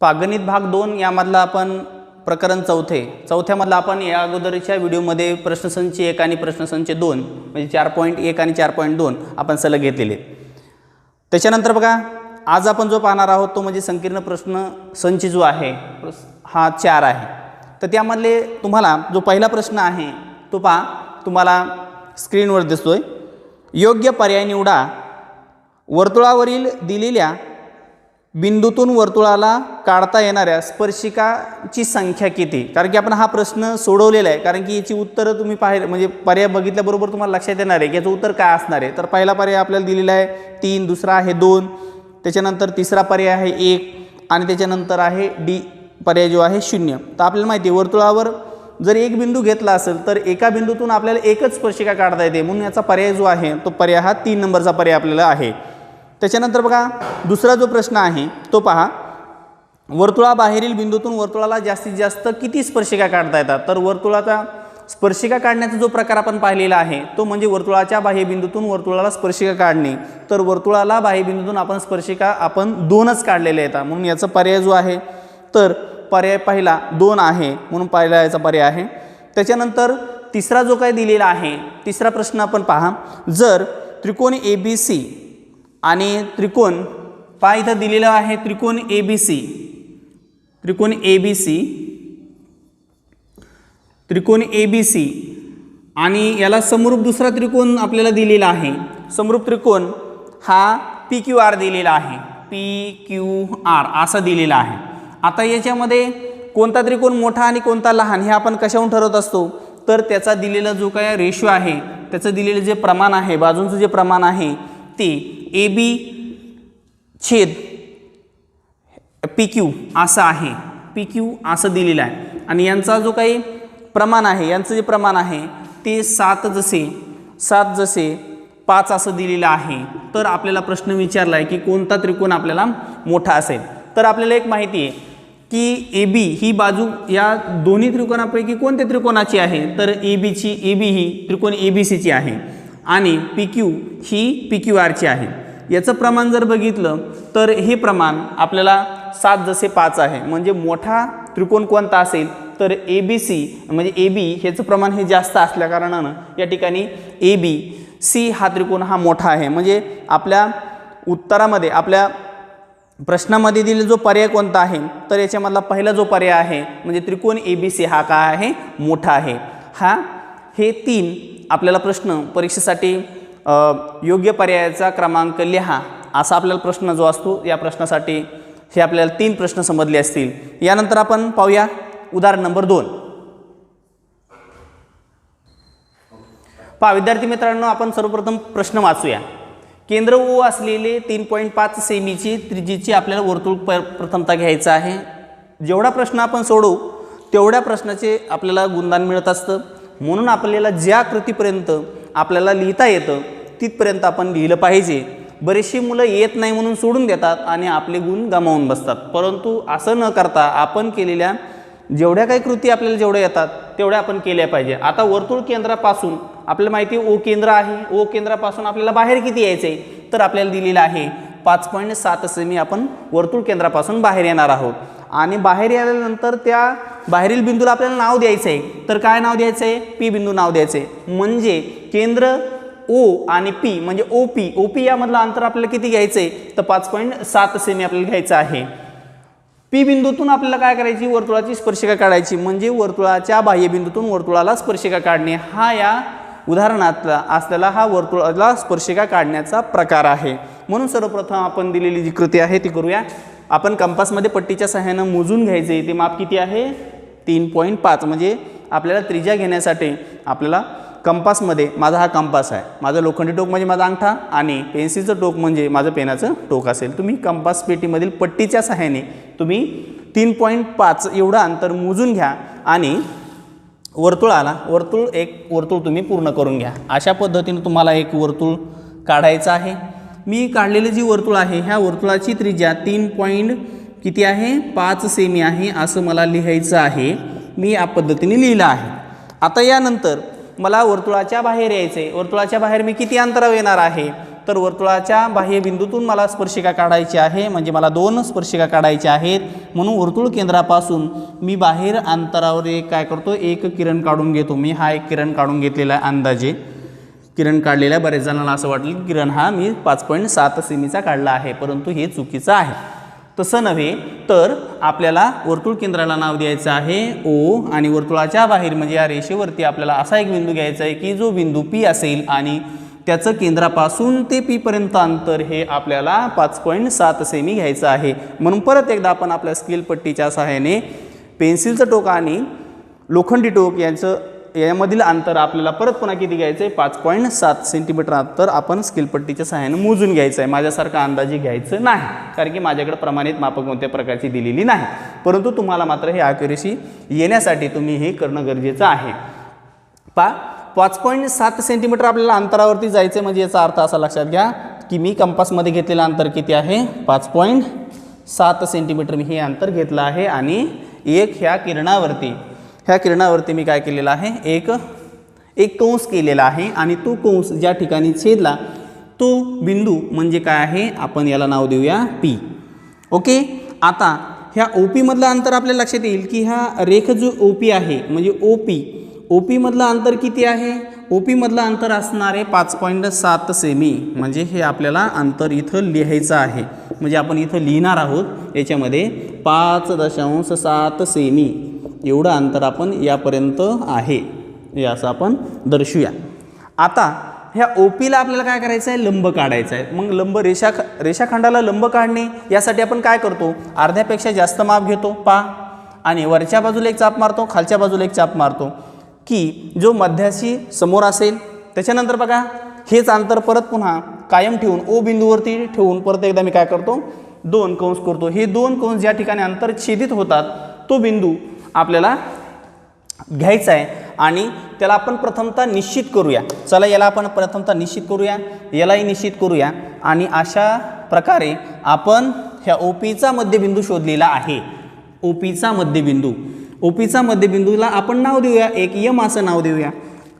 गणित भाग 2 यामधला आपण प्रकरण चौथ्यामधला आपण या अगोदरच्या व्हिडिओमध्ये प्रश्नसंच 1 आणि प्रश्नसंच 2 म्हणजे 4.1 आणि 4.2 आपण सलग घेतलेले। त्याच्यानंतर बघा आज आपण जो पाहणार आहोत तो म्हणजे संकीर्ण प्रश्न संच जो आहे हा 4 आहे। तर त्यामधले तुम्हाला जो पहिला प्रश्न आहे तो पहा, तुम्हाला स्क्रीनवर दिसतोय। योग्य पर्याय निवडा। वर्तुळावरील दिलेल्या बिंदूतून वर्तुळाला काढता येणाऱ्या स्पर्शिकाची संख्या किती? कारण की आपण हा प्रश्न सोडवलेला आहे, कारण की याची उत्तरं तुम्ही पाहिलं म्हणजे पर्याय बघितल्याबरोबर तुम्हाला लक्षात येणार आहे की याचं उत्तर काय असणार आहे। तर पहिला पर्याय आपल्याला दिलेला आहे 3, दुसरा आहे 2, त्याच्यानंतर तिसरा पर्याय आहे 1 आणि त्याच्यानंतर आहे डी पर्याय जो आहे 0। तर आपल्याला माहिती आहे वर्तुळावर जर एक बिंदू घेतला असेल तर एका बिंदूतून आपल्याला एकच स्पर्शिका काढता येते, म्हणून याचा पर्याय जो आहे तो पर्याय हा 3 नंबरचा पर्याय आपल्याला आहे। त्याच्यानंतर बघा दुसरा जो प्रश्न आहे तो पहा, वर्तुळाबाहेरील बिंदूतून वर्तुळाला जास्तीत जास्त किती स्पर्शिका काढता येतात? तर वर्तुळाचा स्पर्शिका काढण्याचा जो प्रकार आपण पाहिलेला आहे तो म्हणजे वर्तुळाच्या बाह्यबिंदूतून वर्तुळाला स्पर्शिका काढणे। तर वर्तुळाला बाह्यबिंदूतून आपण स्पर्शिका आपण 2च काढलेल्या आहेत, म्हणून याचा पर्याय जो आहे तर पर्याय पहिला 2 आहे, म्हणून पहिला याचा पर्याय आहे। त्याच्यानंतर तिसरा जो काही दिलेला आहे तिसरा प्रश्न आपण पहा, जर त्रिकोण ABC आणि त्रिकोण पहा इथं दिलेला आहे त्रिकोण ABC आणि याला समरूप दुसरा त्रिकोण आपल्याला दिलेला आहे। समरूप त्रिकोण हा PQR दिलेला आहे, PQR असा दिलेला आहे। आता याच्यामध्ये कोणता त्रिकोण मोठा आणि कोणता लहान हे आपण कशावरून ठरवत असतो? तर त्याचा दिलेला जो काय रेशो आहे, त्याचं दिलेलं जे प्रमाण आहे, बाजूंचं जे प्रमाण आहे ते AB छेद PQ असं आहे, PQ असं दिलेलं आहे। आणि यांचा जो काही प्रमाण आहे, यांचं जे प्रमाण आहे ते 7 जसे 5 असं दिलेलं आहे। तर आपल्याला प्रश्न विचारला आहे की कोणता त्रिकोण आपल्याला मोठा असेल? तर आपल्याला एक माहिती आहे की AB ही बाजू या दोन्ही त्रिकोणापैकी कोणत्या त्रिकोणाची आहे? तर AB ही त्रिकोण ABCची आहे आणि PQ ही PQRची आहे। याचं प्रमाण जर बघितलं तर हे प्रमाण आपल्याला 7 जसे 5 आहे, म्हणजे मोठा त्रिकोण कोणता असेल तर ABC म्हणजे AB ह्याचं प्रमाण हे जास्त असल्या कारणानं या ठिकाणी ABC हा त्रिकोण हा मोठा आहे। म्हणजे आपल्या उत्तरामध्ये आपल्या प्रश्नामध्ये दिलेला जो पर्याय कोणता आहे तर याच्यामधला पहिला जो पर्याय आहे म्हणजे त्रिकोण ABC हा काय आहे? मोठा आहे। हे 3 आपल्याला प्रश्न परीक्षेसाठी योग्य पर्यायाचा क्रमांक लिहा असा आपल्याला प्रश्न जो असतो, या प्रश्नासाठी हे आपल्याला 3 प्रश्न समजले असतील। यानंतर आपण पाहूया उदाहरण नंबर 2। पहा विद्यार्थी मित्रांनो, आपण सर्वप्रथम प्रश्न वाचूया। केंद्र O असलेले 3.5 सेमीची त्रिज्येची आपल्याला वर्तुळ प्रथमतः घ्यायचं आहे। जेवढा प्रश्न आपण सोडवू तेवढ्या प्रश्नाचे आपल्याला गुणदान मिळत असतं, म्हणून आपल्याला ज्या कृतीपर्यंत आपल्याला लिहिता येतं तिथपर्यंत आपण लिहिलं पाहिजे। बरेचशी मुलं येत नाही म्हणून सोडून देतात आणि आपले गुण गमावून बसतात, परंतु असं न करता आपण केलेल्या जेवढ्या काही कृती आपल्याला जेवढ्या येतात तेवढ्या आपण केल्या पाहिजे। आता वर्तुळ केंद्रापासून आपल्याला माहिती आहे O केंद्र आहे, O केंद्रापासून आपल्याला बाहेर किती यायचे? तर आपल्याला दिलेलं आहे 5.7 सेमी आपण वर्तुळ केंद्रापासून बाहेर येणार आहोत आणि बाहेर आल्यानंतर त्या बाहेरील बिंदूला आपल्याला नाव द्यायचं आहे। तर काय नाव द्यायचं आहे? P बिंदू नाव द्यायचं आहे। म्हणजे केंद्र O आणि P म्हणजे OP यामधलं अंतर आपल्याला किती घ्यायचं आहे? तर 5.7 सेमी आपल्याला घ्यायचं आहे। P बिंदूतून आपल्याला काय करायची? वर्तुळाची स्पर्शिका काढायची, म्हणजे वर्तुळाच्या बाह्यबिंदूतून वर्तुळाला स्पर्शिका काढणे हा या उदाहरणातला असलेला हा वर्तुळाला स्पर्शिका काढण्याचा प्रकार आहे। म्हणून सर्वप्रथम आपण दिलेली जी कृती आहे ती करूया। आपण कंपासमध्ये पट्टीच्या सहाय्याने मोजून घ्यायचे, ते माप किती आहे? 3.5। म्हणजे आपल्याला त्रिज्या घेण्यासाठी आपल्याला कंपासमध्ये, माझा हा कंपास आहे, माझं लोखंडी टोक म्हणजे माझा अंगठा आणि पेन्सिलचं टोक म्हणजे माझं पेनाचं टोक असेल। तुम्ही कंपास पेटीमधील पट्टीच्या सहाय्याने तुम्ही 3.5 एवढं अंतर मोजून घ्या आणि वर्तुळ तुम्ही पूर्ण करून घ्या। अशा पद्धतीने तुम्हाला एक वर्तुळ काढायचं आहे। मी काढलेली जी वर्तुळ आहे ह्या वर्तुळाची त्रिज्या 5 सेमी आहे असं मला लिहायचं आहे। मी या पद्धतीने लिहिलं आहे। आता यानंतर मला वर्तुळाच्या बाहेर यायचे। वर्तुळाच्या बाहेर मी किती अंतरावर येणार आहे? तर वर्तुळाच्या बाह्य बिंदूतून मला स्पर्शिका काढायची आहे, म्हणजे मला 2 स्पर्शिका काढायच्या आहेत. म्हणून वर्तुळ केंद्रापासून मी बाहेर अंतरावर एक काय करतो, एक किरण काढून घेतो. मी हा एक किरण काढून घेतलेला आहे, अंदाजे किरण काढलेला आहे. बरेच जणांना असं वाटलं की किरण हा मी 5.7 सेमीचा काढला आहे, परंतु हे चुकीचं आहे. तसं नव्हे तर आपल्याला वर्तुळ केंद्राला नाव द्यायचं आहे ओ, आणि वर्तुळाच्या बाहेर म्हणजे या रेषेवरती आपल्याला असा एक बिंदू घ्यायचा आहे की जो बिंदू पी असेल आणि त्याचं केंद्रापासून ते पी पर्यंत अंतर हे आपल्याला 5.7 सेमी घ्यायचं आहे. म्हणून परत एकदा आपण आपल्या स्केल पट्टीच्या सहाय्याने पेन्सिलचं टोक आणि लोखंडी टोक यामधील अंतर आपल्याला परत पुन्हा किती घ्यायचं आहे, 5.7 सेंटीमीटर अंतर आपण स्केलपट्टीच्या सहाय्याने मोजून घ्यायचं आहे. माझ्यासारखा अंदाजे घ्यायचं नाही, कारण की माझ्याकडे प्रमाणित मापक कोणत्या प्रकारची दिलेली नाही. परंतु तुम्हाला मात्र हे ॲक्युरेसी येण्यासाठी तुम्ही हे करणं गरजेचं आहे. 5.7 सेंटीमीटर आपल्याला अंतरावरती जायचं, म्हणजे याचा अर्थ असा लक्षात घ्या की मी कंपासमध्ये घेतलेलं अंतर किती आहे, 5.7 सेंटीमीटर मी हे अंतर घेतलं आहे. आणि ह्या किरणावरती मी काय केलेलं आहे, एक कंस केलेला आहे, आणि तो कंस ज्या ठिकाणी छेदला तो बिंदू म्हणजे काय आहे, आपण याला नाव देऊया पी. ओके. आता ह्या OP मधलं अंतर आपल्याला लक्षात येईल की ह्या रेख जो OP आहे म्हणजे OP मधलं अंतर किती आहे, OP मधलं अंतर असणार आहे 5.7 सेमी. म्हणजे हे आपल्याला अंतर इथं लिहायचं आहे, म्हणजे आपण इथं लिहिणार आहोत याच्यामध्ये 5.7 सेमी एवढं अंतर आपण यापर्यंत आहे, हे असं आपण दर्शवूया. आता ह्या OPला आपल्याला काय करायचं आहे, लंब काढायचा आहे. मग लंब रेषाखंडाला लंब काढणे यासाठी आपण काय करतो, अर्ध्यापेक्षा जास्त माप घेतो आणि वरच्या बाजूला एक चाप मारतो, खालच्या बाजूला एक चाप मारतो की जो मध्याशी समोर असेल. त्याच्यानंतर बघा हेच अंतर परत पुन्हा कायम ठेवून O बिंदूवरती ठेवून परत एकदा मी काय करतो, 2 कंस करतो. हे 2 कंस ज्या ठिकाणी अंतर छेदित होतात तो बिंदू आपल्याला घ्यायचा आहे आणि त्याला आपण प्रथमतः निश्चित करूया. चला याला आपण प्रथमतः निश्चित करूया, यालाही निश्चित करूया. आणि अशा प्रकारे आपण ह्या OPचा मध्यबिंदू शोधलेला आहे. OPचा मध्यबिंदूला आपण नाव देऊया, एक यम असं नाव देऊया,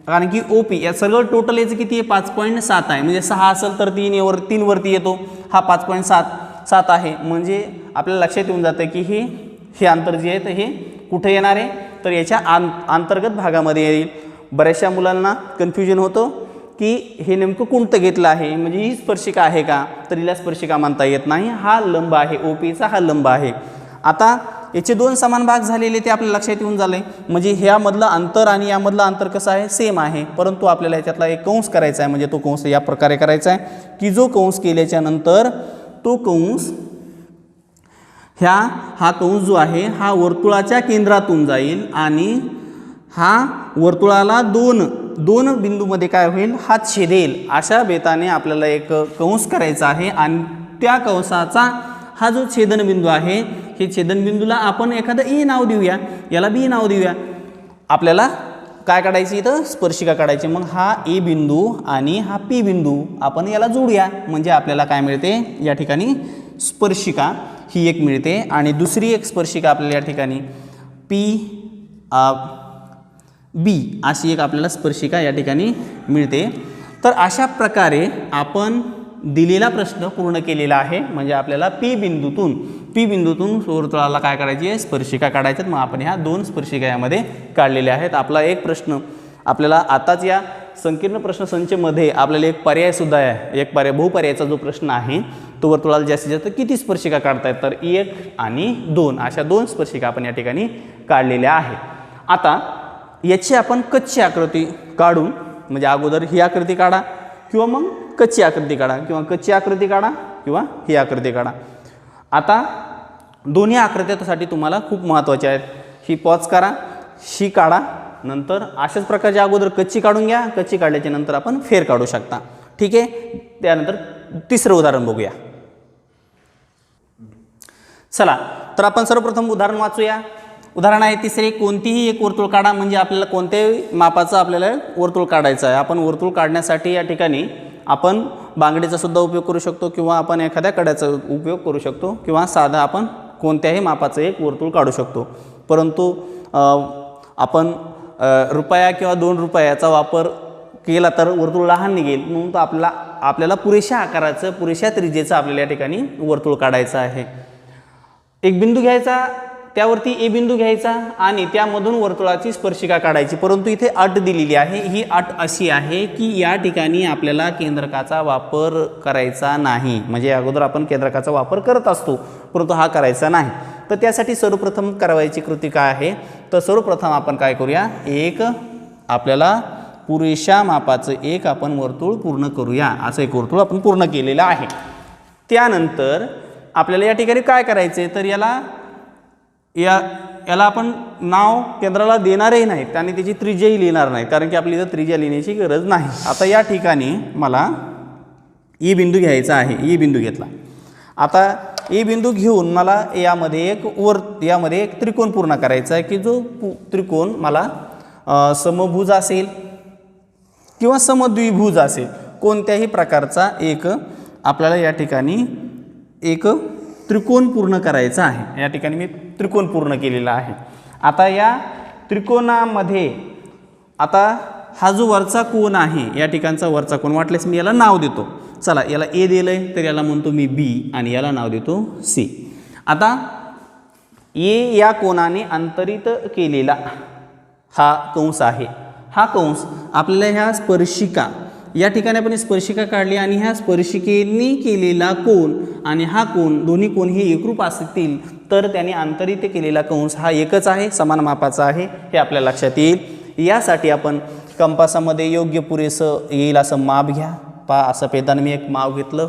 कारण की OP या सगळं टोटल याचं किती आहे, 5.7 आहे. म्हणजे 6 असेल तर 3 वरती येतो, हा 5.7 आहे. म्हणजे आपल्याला लक्षात येऊन जातं की हे अंतर जे आहे तर हे कुठे येणार आहे, तर याच्या अंतर्गत भागामध्ये येईल. बऱ्याचशा मुलांना कन्फ्युजन होतं की हे नेमकं कोणतं घेतलं आहे, म्हणजे ही स्पर्शिका आहे का, तर हिला स्पर्शिका म्हणता येत नाही. हा लंब आहे, OPचा हा लंब आहे. आता याचे 2 समान भाग झालेले ते आपल्या लक्षात येऊन झाले. म्हणजे ह्यामधलं अंतर आणि यामधलं अंतर कसं आहे, सेम आहे. परंतु आपल्याला याच्यातला एक कंस करायचा आहे. म्हणजे तो कंस या प्रकारे करायचा आहे की जो कंस केल्याच्या नंतर तो कंस हा कंस जो आहे हा वर्तुळाच्या केंद्रातून जाईल आणि हा वर्तुळाला दोन बिंदूमध्ये काय होईल, हा छेदेल. अशा बेताने आपल्याला एक कंस करायचा आहे आणि त्या कंसाचा हा जो छेदनबिंदू आहे, हे छेदनबिंदूला आपण एखादं ए नाव देऊया, याला बी नाव देऊया. आपल्याला काय काढायची, इथं स्पर्शिका काढायची. मग हा ए बिंदू आणि हा पी बिंदू आपण याला जोडूया, म्हणजे आपल्याला काय मिळते, या ठिकाणी स्पर्शिका ही एक मिळते. आणि दुसरी एक स्पर्शिका आपल्याला या ठिकाणी बी अशी एक आपल्याला स्पर्शिका या ठिकाणी मिळते. तर अशा प्रकारे आपण दिलेला प्रश्न पूर्ण केलेला आहे. म्हणजे आपल्याला पी बिंदूतून वर्तुळाला काय करायची आहे, स्पर्शिका काढायच्यात. मग आपण ह्या 2 स्पर्शिका यामध्ये काढलेल्या आहेत. आपला एक प्रश्न आपल्याला आताच या संकीर्ण प्रश्नसंचमध्ये आपल्याला एक पर्यायसुद्धा आहे, एक बहुपर्यायाचा जो प्रश्न आहे तो वर्तुळाला जास्तीत जास्त किती स्पर्शिका काढता आहेत, तर 1 आणि 2 अशा 2 स्पर्शिका आपण या ठिकाणी काढलेल्या आहेत. आता याची आपण कच्ची आकृती काढून, म्हणजे अगोदर ही आकृती काढा किंवा मग कच्ची आकृती काढा, किंवा कच्ची आकृती काढा किंवा ही आकृती काढा. आता दोन्ही आकृत्यासाठी तुम्हाला खूप महत्त्वाच्या आहेत. ही पॉज करा, ही काढा, नंतर अशाच प्रकारच्या अगोदर कच्ची काढून घ्या. कच्ची काढल्याच्या नंतर आपण फेर काढू शकता. ठीक आहे. त्यानंतर तिसरं उदाहरण बघूया. चला तर आपण सर्वप्रथम उदाहरण वाचूया. उदाहरण आहे तिसरे, कोणतीही एक वर्तुळ काढा. म्हणजे आपल्याला कोणत्याही मापाचं आपल्याला वर्तुळ काढायचं आहे. आपण वर्तुळ काढण्यासाठी या ठिकाणी आपण बांगडीचा सुद्धा उपयोग करू शकतो, किंवा आपण एखाद्या कड्याचा उपयोग करू शकतो, किंवा साधा आपण कोणत्याही मापाचं एक वर्तुळ काढू शकतो. परंतु आपण रुपया किंवा 2 रुपयाचा वापर केला तर वर्तुळ लहान निघेल, म्हणून तो आपल्याला पुरेशा आकाराचं पुरेशा त्रिज्येचं आपल्याला या ठिकाणी वर्तुळ काढायचं आहे. एक बिंदू घ्यायचा, त्यावरती ए बिंदू घ्यायचा आणि त्यामधून वर्तुळाची स्पर्शिका काढायची. परंतु इथे अट दिलेली आहे. ही अट अशी आहे की या ठिकाणी आपल्याला केंद्रकाचा वापर करायचा नाही. म्हणजे अगोदर आपण केंद्रकाचा वापर करत असतो, परंतु हा करायचा नाही. तर त्यासाठी सर्वप्रथम करायची कृती काय आहे, तर सर्वप्रथम आपण काय करूया, एक आपल्याला पुरेशा मापाचं एक आपण वर्तुळ पूर्ण करूया. असं एक वर्तुळ आपण पूर्ण केलेलं आहे. त्यानंतर आपल्याला या ठिकाणी काय करायचं, तर याला आपण नाव केंद्राला देणारही नाहीत आणि त्याची त्रिज्याही लिहिणार नाही, कारण की आपली इथं त्रिज्या लिहिण्याची गरज नाही. आता या ठिकाणी मला ई बिंदू घ्यायचा आहे. ई बिंदू घेतला. आता ई बिंदू घेऊन मला यामध्ये एक त्रिकोण पूर्ण करायचा आहे की जो त्रिकोण मला समभुज असेल किंवा समद्विभुज असेल, कोणत्याही प्रकारचा एक आपल्याला या ठिकाणी एक त्रिकोण पूर्ण करायचा आहे. या ठिकाणी मी त्रिकोण पूर्ण केलेला आहे. आता या त्रिकोणामध्ये आता हा जो वरचा कोन आहे, या ठिकाणचा वरचा कोन, वाटल्यास मी याला नाव देतो. चला, याला ए दिलंय तर याला म्हणतो मी बी आणि याला नाव देतो सी. आता ए या कोनाने अंतरित केलेला हा कंस आहे. हा कंस आपल्याला ह्या स्पर्शिका, या ठिकाणी आपण स्पर्शिका काढली आणि ह्या स्पर्शिकेने केलेला कोन आणि हा कोन, दोन्ही कोन हे एकरूप असतील तर त्याने अंतरित केलेला कंस हा एकच आहे, समान मापाचा आहे, हे आपल्या लक्षात येईल. यासाठी आपण कंपासामध्ये योग्य पुरेसं येईल असं माप घ्या. पहा, असं पेताना मी एक माप घेतलं.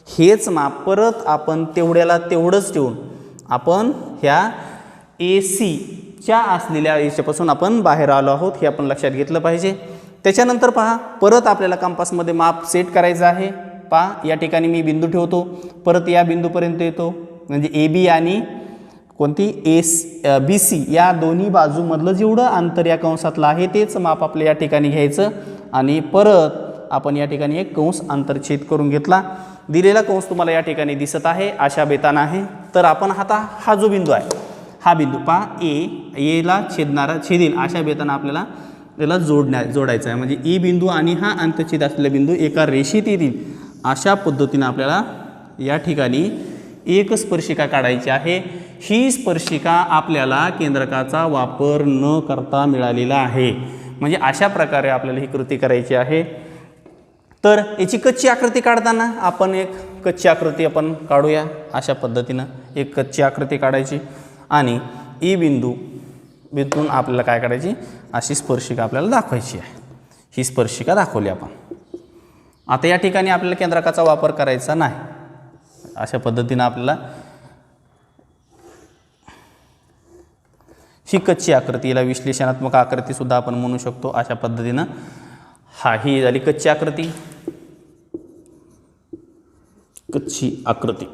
हेच माप परत आपण तेवढ्याला तेवढंच ठेवून आपण ह्या AC असलेल्या याच्यापासून आपण बाहेर आलो आहोत, हे आपण लक्षात घेतलं पाहिजे. त्याच्यानंतर पहा, परत आपल्याला कंपासमध्ये माप सेट करायचं आहे. पहा, या ठिकाणी मी बिंदू ठेवतो, परत या बिंदूपर्यंत येतो, म्हणजे AB आणि कोणती BC या दोन्ही बाजूमधलं जेवढं अंतर या कंसातलं आहे तेच माप आपल्या या ठिकाणी घ्यायचं आणि परत आपण या ठिकाणी एक कंस अंतरछेद करून घेतला. दिलेला कंस तुम्हाला या ठिकाणी दिसत आहे, अशा बेताना आहे. तर आपण आता हा जो बिंदू आहे, हा बिंदू पहा, एला छेदेल अशा बेताना आपल्याला त्याला जोडायचं आहे. म्हणजे ई बिंदू आणि हा अंतछेद असलेला बिंदू एका रेषेत येतील अशा पद्धतीने आपल्याला या ठिकाणी एक स्पर्शिका काढायची आहे. ही स्पर्शिका आपल्याला केंद्रकाचा वापर न करता मिळालेला आहे. म्हणजे अशा प्रकारे आपल्याला ही कृती करायची आहे. तर याची कच्ची आकृती काढताना आपण एक कच्ची आकृती आपण काढूया. अशा पद्धतीनं एक कच्ची आकृती काढायची आणि ई बिंदूतून आपल्याला काय काढायची, अशी स्पर्शिका आपल्याला दाखवायची आहे. ही स्पर्शिका दाखवली आपण. आता या ठिकाणी आपल्याला केंद्रकाचा वापर करायचा नाही. अशा पद्धतीनं आपल्याला ही कच्ची आकृती, याला विश्लेषणात्मक आकृती सुद्धा आपण म्हणू शकतो. अशा पद्धतीनं ही झाली कच्ची आकृती. कच्ची आकृती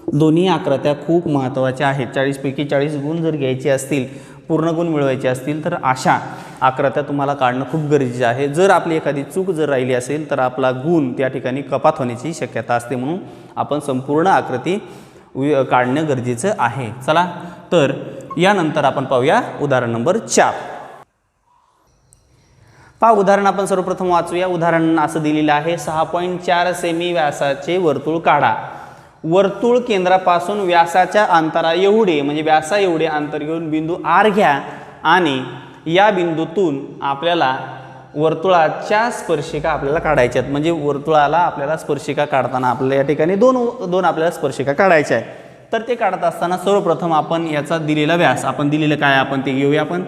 दोन्ही आकृत्या खूप महत्त्वाच्या आहेत. 40 पैकी 40 गुण जर घ्यायचे असतील, पूर्ण गुण मिळवायचे असतील, तर अशा आकृत्या तुम्हाला काढणं खूप गरजेचं आहे. जर आपली एखादी चूक जर राहिली असेल तर आपला गुण त्या ठिकाणी कपात होण्याची शक्यता असते. म्हणून आपण संपूर्ण आकृती काढणं गरजेचं आहे. चला, तर यानंतर आपण पाहूया उदाहरण नंबर 4. पहा, उदाहरण आपण सर्वप्रथम वाचूया. उदाहरण असं दिलेलं आहे, 6.4 सेमी व्यासाचे वर्तुळ काढा. वर्तुळ केंद्रापासून व्यासाच्या अंतरा एवढे, म्हणजे व्यासा एवढे अंतर घेऊन बिंदू R घ्या आणि या बिंदूतून आपल्याला वर्तुळाच्या स्पर्शिका आपल्याला काढायच्या आहेत. म्हणजे वर्तुळाला आपल्याला स्पर्शिका काढताना आपल्याला या ठिकाणी दोन आपल्याला स्पर्शिका काढायच्या आहेत. तर ते काढत असताना सर्वप्रथम आपण याचा दिलेला व्यास, आपण दिलेलं काय आपण ते घेऊया. आपण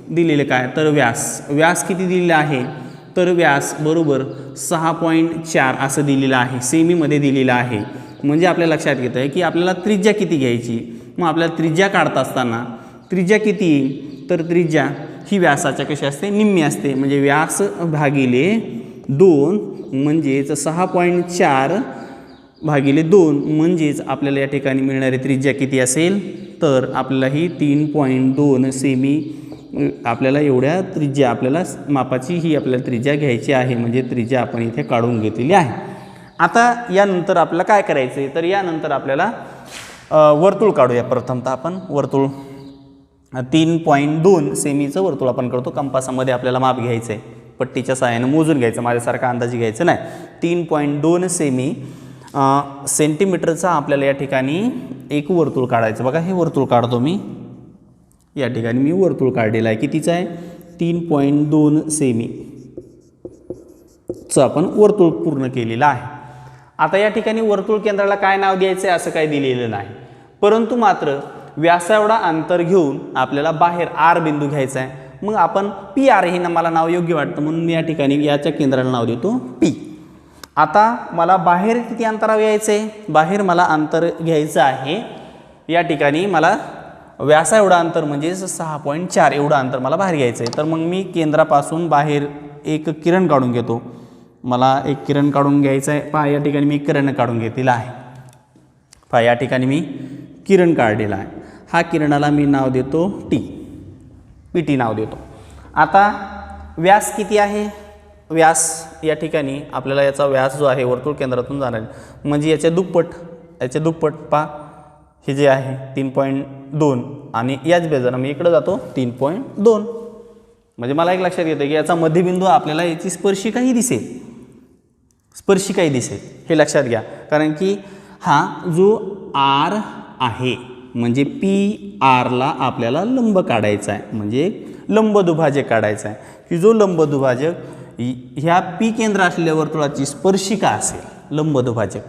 दिलेले काय, तर व्यास किती दिलेला आहे, तर व्यास बरोबर 6.4 असं दिलेलं आहे, सेमीमध्ये दिलेलं आहे. म्हणजे आपल्या लक्षात येतं आहे की आपल्याला त्रिज्या किती घ्यायची. मग आपल्याला त्रिज्या काढत असताना त्रिज्या किती येईल, तर त्रिज्या ही व्यासाच्या कशी असते, निम्मी असते. म्हणजे व्यास भागिले 2 म्हणजेच 6.4 भागिले 2 म्हणजेच आपल्याला या ठिकाणी मिळणारी त्रिज्या किती असेल, तर आपल्याला ही 3.2 सेमी आपल्याला एवढ्या त्रिज्या आपल्याला मापाची ही आपल्याला त्रिज्या घ्यायची आहे. म्हणजे त्रिज्या आपण इथे काढून घेतलेली आहे. आता यानंतर आपल्याला काय करायचं आहे, तर यानंतर आपल्याला वर्तुळ काढूया. प्रथमतः आपण वर्तुळ 3.2 सेमीचं वर्तुळ आपण करतो. कंपासामध्ये आपल्याला माप घ्यायचं आहे, पट्टीच्या सहाय्याने मोजून घ्यायचं, माझ्यासारखा अंदाजे घ्यायचं नाही. 3.2 सेमी सेंटीमीटरचा आपल्याला या ठिकाणी एक वर्तुळ काढायचं. बघा हे वर्तुळ काढतो मी, या ठिकाणी मी वर्तुळ काढलेलं आहे. कितीचं आहे? 3.2 सेमीचं आपण वर्तुळ पूर्ण केलेलं आहे. आता या ठिकाणी वर्तुळ केंद्राला काय नाव द्यायचं आहे असं काही दिलेलं नाही, परंतु मात्र व्यासाएवढा अंतर घेऊन आपल्याला बाहेर आर बिंदू घ्यायचा आहे. मग आपण पी आर हे मला नाव योग्य वाटतं म्हणून मी या ठिकाणी याच्या केंद्राला नाव देतो पी. आता मला बाहेर किती अंतरावर यायचं आहे? बाहेर मला अंतर घ्यायचं आहे, या ठिकाणी मला व्यासा एवढं अंतर म्हणजे 6.4 एवढं अंतर मला बाहेर घ्यायचं आहे. तर मग मी केंद्रापासून बाहेर एक किरण काढून घेतो. मला एक किरण काढून घ्यायचं आहे. पहा या ठिकाणी मी किरण काढून घेतलेला आहे. पहा या ठिकाणी मी किरण काढलेला आहे. हा किरणाला मी नाव देतो टी, पी टी नाव देतो. आता व्यास किती आहे? व्यास या ठिकाणी आपल्याला याचा व्यास जो आहे वर्तुळ केंद्रातून जाणार म्हणजे याच्या दुप्पट पहा हे जे आहे 3.2 आणि याच बेजानं मी इकडे जातो 3.2. म्हणजे मला एक लक्षात येतं की याचा मध्यबिंदू आपल्याला याची स्पर्शिकाही दिसेल, हे लक्षात घ्या. कारण की हा जो आर आहे म्हणजे पी आरला आपल्याला लंब काढायचा आहे, म्हणजे लंबदुभाजक काढायचा आहे की जो लंबदुभाजक ह्या पी केंद्र असलेल्या वर्तुळाची स्पर्शिका असेल, लंबदुभाजक.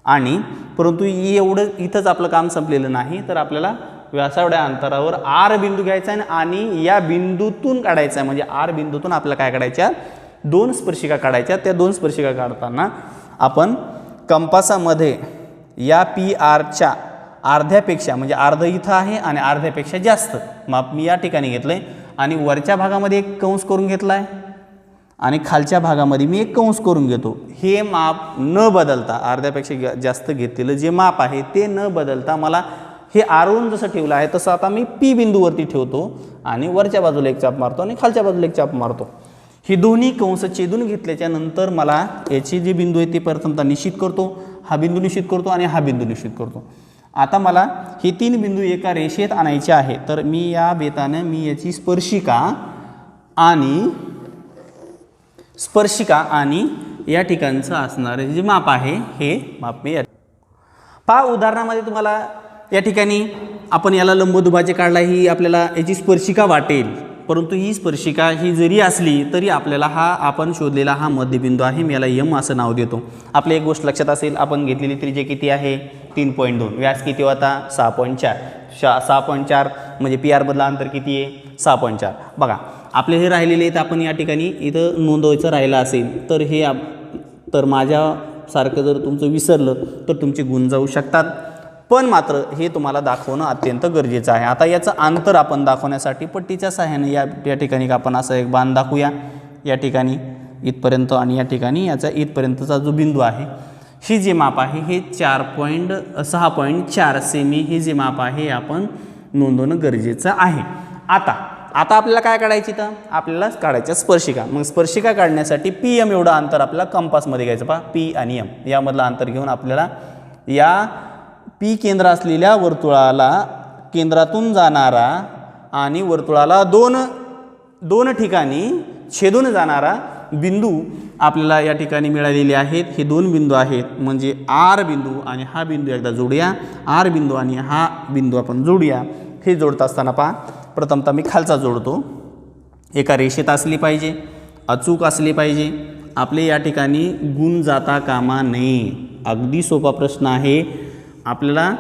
आणि परंतु एवढं इथंच आपलं काम संपलेलं नाही, तर आपल्याला व्यासाएवढ्या अंतरावर आर बिंदू घ्यायचा आहे आणि या बिंदूतून काढायचा आहे. म्हणजे आर बिंदूतून आपल्याला काय काढायच्या? 2 स्पर्शिका काढायच्या. त्या 2 स्पर्शिका काढताना आपण कंपासामध्ये या पी आरच्या अर्ध्यापेक्षा म्हणजे अर्ध इथं आहे आणि अर्ध्यापेक्षा जास्त माप मी या ठिकाणी घेतलं आहे आणि वरच्या भागामध्ये एक कंस करून घेतला आहे आणि खालच्या भागामध्ये मी एक कंस करून घेतो. हे माप न बदलता अर्ध्यापेक्षा जास्त घेतलेलं जे माप आहे ते न बदलता मला हे आरवून जसं ठेवलं आहे तसं आता मी पी बिंदूवरती ठेवतो आणि वरच्या बाजूला एक चाप मारतो आणि खालच्या बाजूला एक चाप मारतो. ही दोन्ही कंस छेदून घेतल्याच्या नंतर मला याचे जे बिंदू आहे ते प्रथमतः निश्चित करतो. हा बिंदू निश्चित करतो आणि हा बिंदू निश्चित करतो. आता मला हे 3 बिंदू एका रेषेत आणायचे आहे, तर मी या बेताने मी याची स्पर्शिका आणि या ठिकाणचं असणारे जे माप आहे हे माप मी पहा. उदाहरणामध्ये तुम्हाला या ठिकाणी आपण याला लंबदुभाजक काढला, ही आपल्याला याची स्पर्शिका वाटेल, परंतु ही स्पर्शिका ही जरी असली तरी आपल्याला हा आपण शोधलेला हा मध्यबिंदू आहे, मी याला यम असं नाव देतो. आपल्या एक गोष्ट लक्षात असेल, आपण घेतलेली त्रिज्या किती आहे? 3.2. व्यास किती होता? 6.4. 6.4 म्हणजे पी आर मधला अंतर किती आहे? 6.4. बघा आपले हे राहिलेले आहेत, आपण या ठिकाणी इथं नोंदवायचं राहिलं असेल तर हे तर माझ्यासारखं जर तुमचं विसरलं तर तुमचे गुण जाऊ शकतात, पण मात्र हे तुम्हाला दाखवणं अत्यंत गरजेचं आहे. आता याचं अंतर आपण दाखवण्यासाठी पट्टीच्या सहाय्याने या ठिकाणी आपण असा एक बाण दाखवूया. या ठिकाणी इथपर्यंत आणि या ठिकाणी याचा इथपर्यंतचा जो बिंदू आहे, ही जे माप आहे हे 6.4 सेमी हे जे माप आहे आपण नोंदवणं गरजेचं आहे. आता आपल्याला काय काढायची? तर आपल्याला काढायच्या स्पर्शिका. मग स्पर्शिका काढण्यासाठी पी एम एवढं अंतर आपल्याला कंपासमध्ये घ्यायचं. पहा पी आणि एम यामधलं अंतर घेऊन आपल्याला या पी केंद्र असलेल्या वर्तुळाला केंद्रातून जाणारा आणि वर्तुळाला दोन ठिकाणी छेदून जाणारा बिंदू आपल्याला या ठिकाणी मिळालेले आहेत. हे 2 बिंदू आहेत, म्हणजे आर बिंदू आणि हा बिंदू एकदा जोडूया. आर बिंदू आणि हा बिंदू आपण जोडूया. हे जोडत असताना पहा प्रथमतः मी खालचा जोडतो. एका रेषेत असली पाहिजे, अचूक असली पाहिजे. आपले या ठिकाणी गुण जाता कामा नये. अगदी सोपा प्रश्न आहे. आपल्याला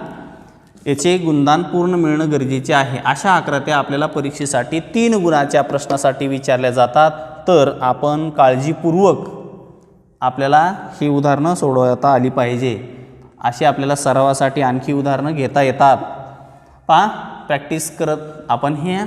याचे गुणदान पूर्ण मिळणं गरजेचे आहे. अशा आकृत्या आपल्याला परीक्षेसाठी 3 गुणाच्या प्रश्नासाठी विचारल्या जातात. तर आपण काळजीपूर्वक आपल्याला ही उदाहरणं सोडवता आली पाहिजे. अशी आपल्याला सरावासाठी आणखी उदाहरणं घेता येतात. पहा प्रॅक्टिस करत आपण हे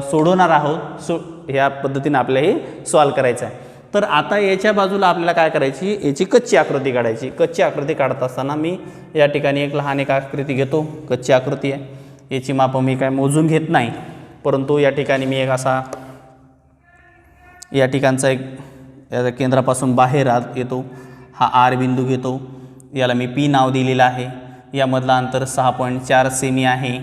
सोडवणार आहोत. ह्या पद्धतीने आपल्याला हे सॉल्व करायचं आहे. तर आता याच्या बाजूला आपल्याला काय करायची? याची कच्ची आकृती काढायची. कच्ची आकृती काढत असताना मी या ठिकाणी एक लहान एक आकृती घेतो. कच्ची आकृती आहे, याची मापं मी काय मोजून घेत नाही, परंतु या ठिकाणी मी एक असा या ठिकाणचा एक या केंद्रापासून बाहेर येतो. हा आर बिंदू घेतो. याला मी पी नाव दिलेलं आहे. यामधलं अंतर 6.4 सेमी आहे.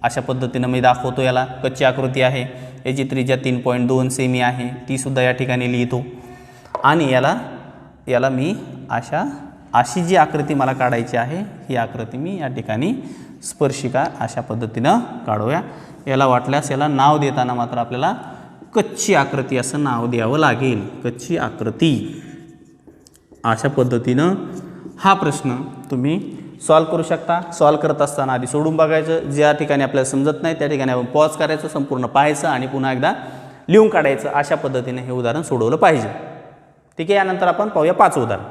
अशा पद्धतीनं मी दाखवतो. याला कच्ची आकृती आहे, याची त्रिज्या 3.2 सेमी आहे, तीसुद्धा या ठिकाणी लिहितो. आणि याला मी अशी जी आकृती मला काढायची आहे ही आकृती मी या ठिकाणी स्पर्शिका अशा पद्धतीनं काढूया. याला वाटल्यास याला नाव देताना मात्र आपल्याला कच्ची आकृती असं नाव द्यावं लागेल. कच्ची आकृती अशा पद्धतीनं हा प्रश्न तुम्ही सॉल्व करू शकता. सॉल्व करत असताना आधी सोडून बघायचं, ज्या ठिकाणी आपल्याला समजत नाही त्या ठिकाणी आपण पॉज करायचं, संपूर्ण पाहायचं आणि पुन्हा एकदा लिहून काढायचं. अशा पद्धतीने हे उदाहरण सोडवलं पाहिजे. ठीक आहे. यानंतर आपण पाहूया 5 उदाहरण.